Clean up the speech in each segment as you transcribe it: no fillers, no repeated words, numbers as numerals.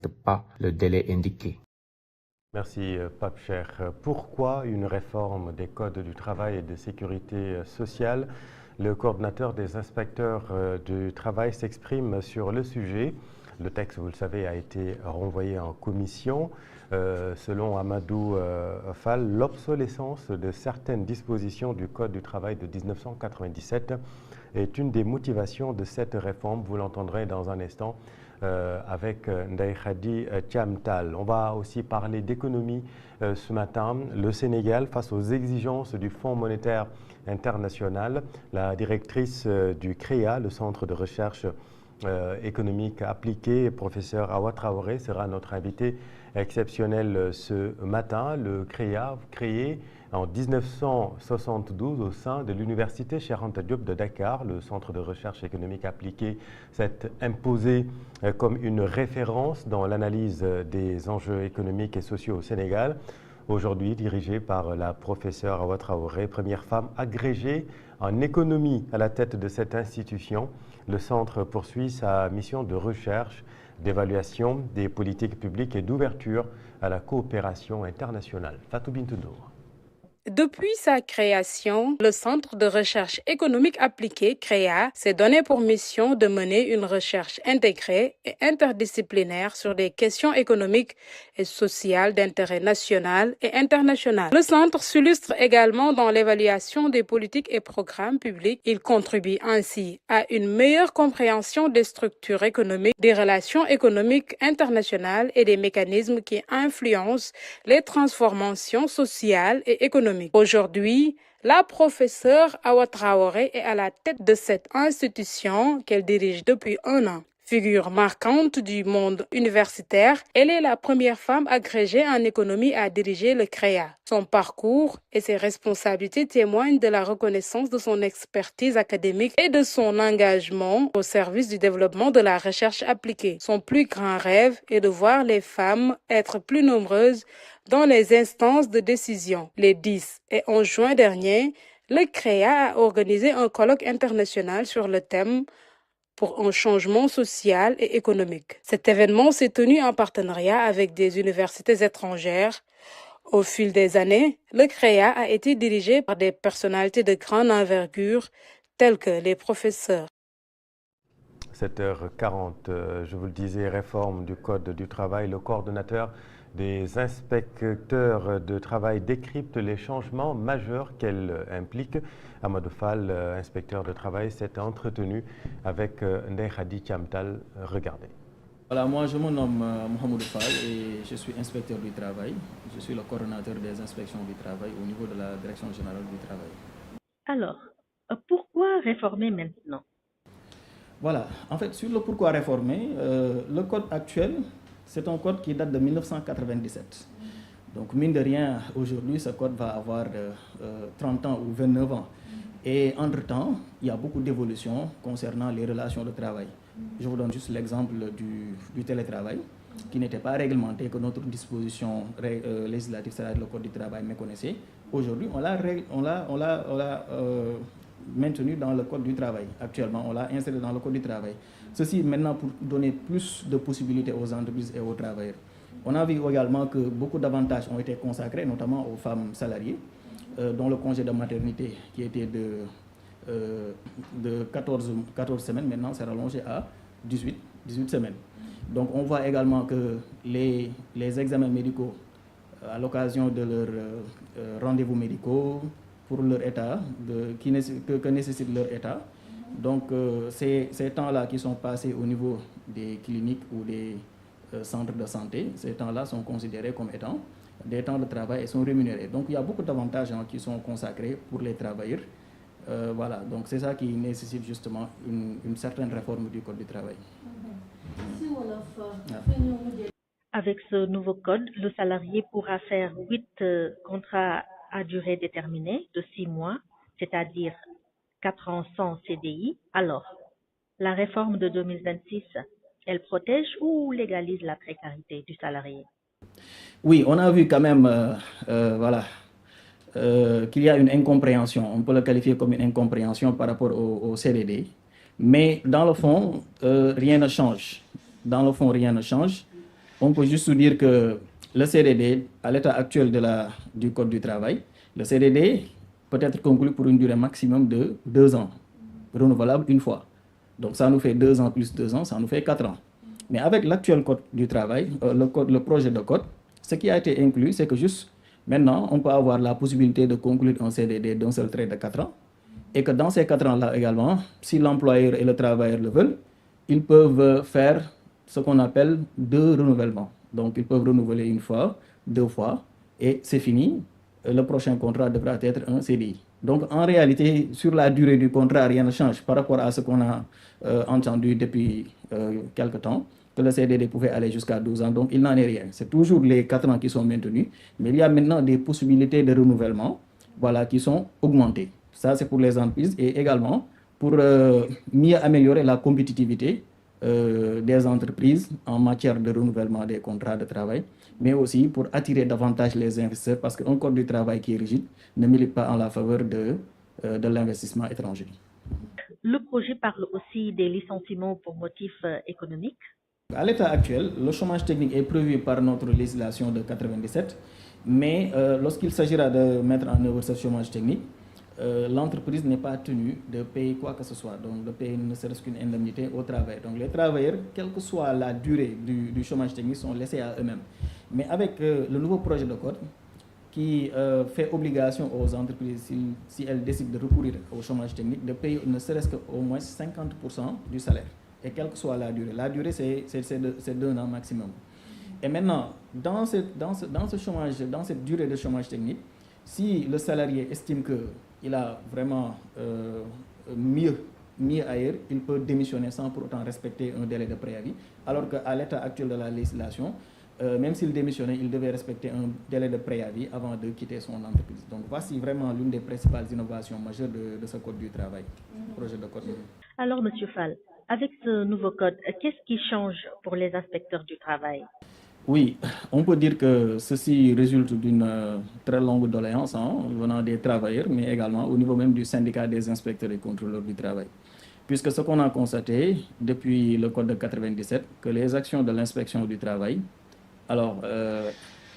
pas le délai indiqué. Merci Pape Cheikh. Pourquoi une réforme des codes du travail et de sécurité sociale? Le coordinateur des inspecteurs du travail s'exprime sur le sujet. Le texte, vous le savez, a été renvoyé en commission. Selon Amadou Fall, l'obsolescence de certaines dispositions du Code du travail de 1997 est une des motivations de cette réforme. Vous l'entendrez dans un instant avec Ndeye Khady Thiam Tall. On va aussi parler d'économie ce matin. Le Sénégal, face aux exigences du Fonds monétaire international, la directrice du CREA, le Centre de recherche économique appliquée, professeur Awa Traoré, sera notre invité exceptionnel ce matin. Le CREA, créé en 1972 au sein de l'université Cheikh Anta Diop de Dakar, le Centre de recherche économique appliquée s'est imposé comme une référence dans l'analyse des enjeux économiques et sociaux au Sénégal. Aujourd'hui dirigé par la professeure Awa Traoré, première femme agrégée en économie à la tête de cette institution. Le centre poursuit sa mission de recherche, d'évaluation des politiques publiques et d'ouverture à la coopération internationale. Fatou Bintou Ndour. Depuis sa création, le Centre de recherche économique appliquée, CREA, s'est donné pour mission de mener une recherche intégrée et interdisciplinaire sur des questions économiques et sociales d'intérêt national et international. Le centre s'illustre également dans l'évaluation des politiques et programmes publics. Il contribue ainsi à une meilleure compréhension des structures économiques, des relations économiques internationales et des mécanismes qui influencent les transformations sociales et économiques. Aujourd'hui, la professeure Awa Traoré est à la tête de cette institution qu'elle dirige depuis 1 an. Figure marquante du monde universitaire, elle est la première femme agrégée en économie à diriger le CREA. Son parcours et ses responsabilités témoignent de la reconnaissance de son expertise académique et de son engagement au service du développement de la recherche appliquée. Son plus grand rêve est de voir les femmes être plus nombreuses dans les instances de décision. Les 10 et 11 juin dernier, le CREA a organisé un colloque international sur le thème pour un changement social et économique. Cet événement s'est tenu en partenariat avec des universités étrangères. Au fil des années, le CREA a été dirigé par des personnalités de grande envergure telles que les professeurs. 7h40, je vous le disais, réforme du Code du travail. Le coordonnateur des inspecteurs de travail décrypte les changements majeurs qu'elle implique. Amadou Fall, inspecteur de travail, s'est entretenu avec Ndeye Khady Thiam Tall. Regardez. Voilà, moi je me nomme Mohamedou Fall et je suis inspecteur du travail. Je suis le coordonnateur des inspections du travail au niveau de la Direction générale du travail. Alors, pourquoi réformer maintenant? Voilà, en fait, sur le pourquoi réformer, le code actuel, c'est un code qui date de 1997. Donc, mine de rien, aujourd'hui, ce code va avoir 30 ans ou 29 ans. Et entre-temps, il y a beaucoup d'évolutions concernant les relations de travail. Je vous donne juste l'exemple du télétravail, qui n'était pas réglementé, que notre disposition législative, c'est-à-dire le code du travail, méconnaissait. Aujourd'hui, on l'a maintenu dans le code du travail. Actuellement, on l'a inséré dans le code du travail. Ceci maintenant pour donner plus de possibilités aux entreprises et aux travailleurs. On a vu également que beaucoup d'avantages ont été consacrés, notamment aux femmes salariées, dont le congé de maternité qui était de 14 semaines, maintenant c'est rallongé à 18 semaines. Donc on voit également que les examens médicaux à l'occasion de leurs rendez-vous médicaux pour leur état, que nécessite leur état. Donc ces temps-là qui sont passés au niveau des cliniques ou des centres de santé, ces temps-là sont considérés comme étant des temps de travail et sont rémunérés. Donc il y a beaucoup d'avantages qui sont consacrés pour les travailleurs. Voilà, donc c'est ça qui nécessite justement une certaine réforme du Code du travail. Avec ce nouveau code, le salarié pourra faire 8 contrats à durée déterminée de 6 mois, c'est-à-dire 4 ans sans CDI. Alors, la réforme de 2026, elle protège ou légalise la précarité du salarié? Oui, on a vu quand même qu'il y a une incompréhension, on peut le qualifier comme une incompréhension par rapport au CDD, mais dans le fond, rien ne change. Dans le fond, rien ne change. On peut juste dire que le CDD, à l'état actuel du Code du travail, le CDD peut être conclu pour une durée maximum de 2 ans, renouvelable une fois. Donc ça nous fait 2 ans plus 2 ans, ça nous fait 4 ans. Mais avec l'actuel Code du travail, le projet de code, ce qui a été inclus, c'est que juste maintenant, on peut avoir la possibilité de conclure un CDD d'un seul trait de 4 ans, et que dans ces 4 ans-là également, si l'employeur et le travailleur le veulent, ils peuvent faire ce qu'on appelle 2 renouvellements. Donc, ils peuvent renouveler une fois, 2 fois, et c'est fini. Le prochain contrat devra être un CDI. Donc, en réalité, sur la durée du contrat, rien ne change par rapport à ce qu'on a entendu depuis quelque temps, que le CDD pouvait aller jusqu'à 12 ans. Donc, il n'en est rien. C'est toujours les 4 ans qui sont maintenus, mais il y a maintenant des possibilités de renouvellement, voilà, qui sont augmentées. Ça, c'est pour les entreprises et également pour mieux améliorer la compétitivité des entreprises en matière de renouvellement des contrats de travail, mais aussi pour attirer davantage les investisseurs parce qu'un code du travail qui est rigide ne milite pas en la faveur de l'investissement étranger. Le projet parle aussi des licenciements pour motifs économiques. À l'état actuel, le chômage technique est prévu par notre législation de 1997, mais lorsqu'il s'agira de mettre en œuvre ce chômage technique, l'entreprise n'est pas tenue de payer quoi que ce soit, donc de payer ne serait-ce qu'une indemnité au travail. Donc les travailleurs, quelle que soit la durée du chômage technique, sont laissés à eux-mêmes. Mais avec le nouveau projet de code qui fait obligation aux entreprises, si elles décident de recourir au chômage technique, de payer ne serait-ce qu'au moins 50% du salaire, et quelle que soit la durée. La durée, c'est 2 ans maximum. Et maintenant, dans cette durée de chômage technique, si le salarié estime qu'il a vraiment mieux ailleurs, il peut démissionner sans pour autant respecter un délai de préavis, alors qu'à l'état actuel de la législation, même s'il démissionnait, il devait respecter un délai de préavis avant de quitter son entreprise. Donc voici vraiment l'une des principales innovations majeures de ce Code du travail, projet de code. Alors, M. Fall, avec ce nouveau code, qu'est-ce qui change pour les inspecteurs du travail? Oui, on peut dire que ceci résulte d'une très longue doléance venant des travailleurs, mais également au niveau même du syndicat des inspecteurs et contrôleurs du travail. Puisque ce qu'on a constaté depuis le Code de 1997, que les actions de l'inspection du travail,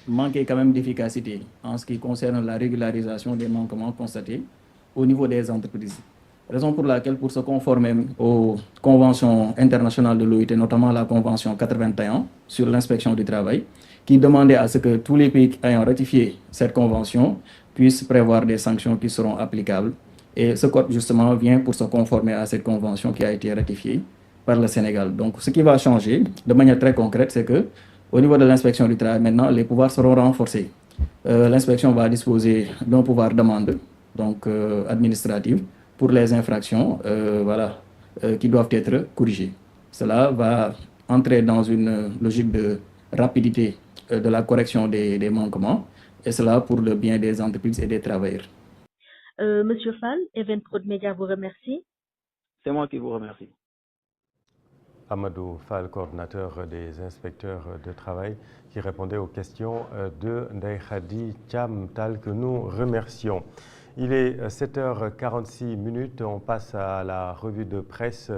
manquaient quand même d'efficacité en ce qui concerne la régularisation des manquements constatés au niveau des entreprises. Raison pour laquelle, pour se conformer aux conventions internationales de l'OIT, notamment la convention 81 sur l'inspection du travail, qui demandait à ce que tous les pays ayant ratifié cette convention puissent prévoir des sanctions qui seront applicables. Et ce code, justement, vient pour se conformer à cette convention qui a été ratifiée par le Sénégal. Donc, ce qui va changer de manière très concrète, c'est que au niveau de l'inspection du travail, maintenant, les pouvoirs seront renforcés. L'inspection va disposer d'un pouvoir d'amende, donc administrative, pour les infractions qui doivent être corrigées. Cela va entrer dans une logique de rapidité de la correction des manquements, et cela pour le bien des entreprises et des travailleurs. Monsieur Fall, Evenprod Media vous remercie. C'est moi qui vous remercie. Amadou Fall, coordinateur des inspecteurs de travail, qui répondait aux questions de Ndeye Khady Thiam Tall, que nous remercions. Il est 7h46, on passe à la revue de presse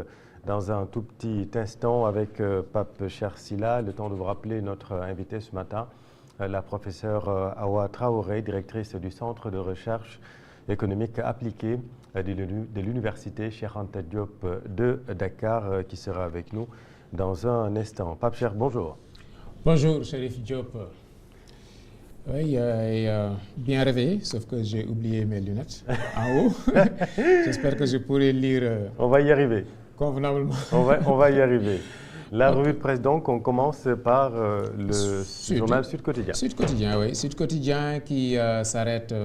dans un tout petit instant avec Pape Cheikh Sylla. Le temps de vous rappeler notre invitée ce matin, la professeure Awa Traoré, directrice du Centre de recherche économique appliquée de l'Université Cheikh Anta Diop de Dakar, qui sera avec nous dans un instant. Pape Cheikh, bonjour. Bonjour, Chérif Diop. Oui, bien réveillé, sauf que j'ai oublié mes lunettes en haut. J'espère que je pourrai lire. On va y arriver. Convenablement. On va y arriver. La revue de presse, donc, on commence par le journal Sud Quotidien. Sud Quotidien, oui. Sud Quotidien qui s'arrête